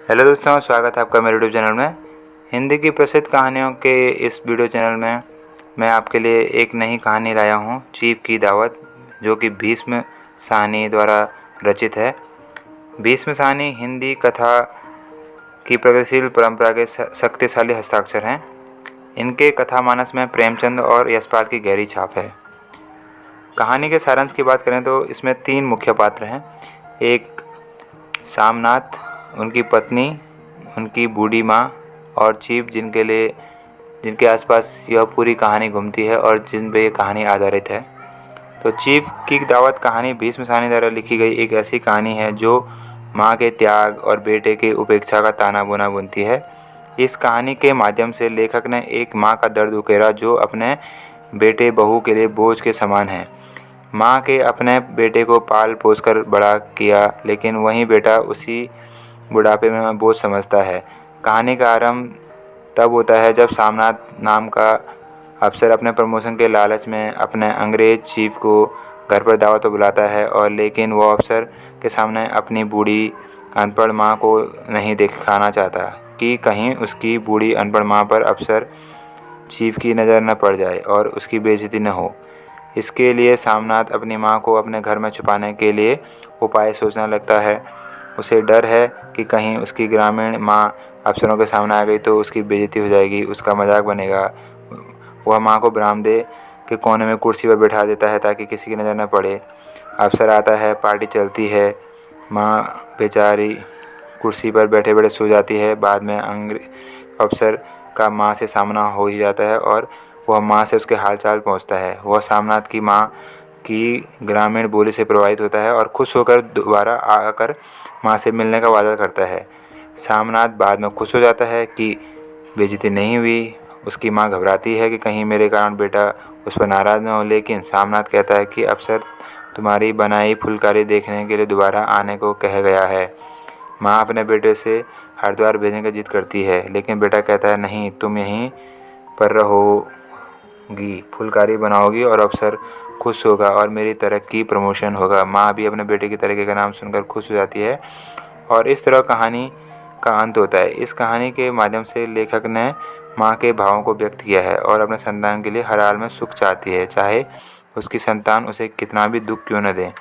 Hello दोस्तों, स्वागत है आपका मेरे यूट्यूब चैनल में। हिंदी की प्रसिद्ध कहानियों के इस वीडियो चैनल में मैं आपके लिए एक नई कहानी लाया हूँ, चीफ की दावत, जो कि भीष्म साहनी द्वारा रचित है। भीष्म साहनी हिंदी कथा की प्रगतिशील परंपरा के शक्तिशाली हस्ताक्षर हैं। इनके कथामानस में प्रेमचंद और यशपाल की गहरी छाप है। कहानी के सारांश की बात करें तो इसमें 3 मुख्य पात्र हैं। एक सामनाथ, उनकी पत्नी, उनकी बूढ़ी माँ और चीफ, जिनके आसपास यह पूरी कहानी घूमती है और जिन पे ये कहानी आधारित है। तो चीफ की दावत कहानी भीष्म साहनी द्वारा लिखी गई एक ऐसी कहानी है जो माँ के त्याग और बेटे की उपेक्षा का ताना बाना बुनती है। इस कहानी के माध्यम से लेखक ने एक माँ का दर्द उकेरा जो अपने बेटे बहू के लिए बोझ के समान है। माँ के अपने बेटे को पाल पोस कर बड़ा किया, लेकिन वही बेटा उसी बुढ़ापे में बोझ समझता है। कहानी का आरंभ तब होता है जब सामनाथ नाम का अफसर अपने प्रमोशन के लालच में अपने अंग्रेज चीफ को घर पर दावत पर बुलाता है, और लेकिन वो अफसर के सामने अपनी बूढ़ी अनपढ़ माँ को नहीं दिखाना चाहता कि कहीं उसकी बूढ़ी अनपढ़ माँ पर अफसर चीफ की नज़र न पड़ जाए और उसकी बेइज्जती न हो। इसके लिए सामनाथ अपनी माँ को अपने घर में छुपाने के लिए उपाय सोचने लगता है। उसे डर है कि कहीं उसकी ग्रामीण माँ अफसरों के सामने आ गई तो उसकी बेइज्जती हो जाएगी, उसका मजाक बनेगा। वह माँ को बरामदे के कोने में कुर्सी पर बैठा देता है ताकि किसी की नज़र न पड़े। अफसर आता है, पार्टी चलती है। माँ बेचारी कुर्सी पर बैठे बैठे सो जाती है। बाद में अफसर का माँ से सामना हो ही जाता है और वह माँ से उसके हालचाल पूछता है। वह सामनाथ की माँ की ग्रामीण बोली से प्रभावित होता है और खुश होकर दोबारा आकर माँ से मिलने का वादा करता है। सामनाथ बाद में खुश हो जाता है कि बेइज्जती नहीं हुई। उसकी माँ घबराती है कि कहीं मेरे कारण बेटा उस पर नाराज़ न हो, लेकिन सामनाथ कहता है कि अफसर तुम्हारी बनाई फुलकारी देखने के लिए दोबारा आने को कह गया है। माँ अपने बेटे से हरिद्वार भेजने की जिद करती है, लेकिन बेटा कहता है नहीं, तुम यहीं पर रहोगी, फुलकारी बनाओगी और अफसर खुश होगा और मेरी तरक्की प्रमोशन होगा। माँ भी अपने बेटे की तरक्की का नाम सुनकर खुश हो जाती है और इस तरह कहानी का अंत होता है। इस कहानी के माध्यम से लेखक ने माँ के भावों को व्यक्त किया है और अपने संतान के लिए हर हाल में सुख चाहती है, चाहे उसकी संतान उसे कितना भी दुख क्यों न दे।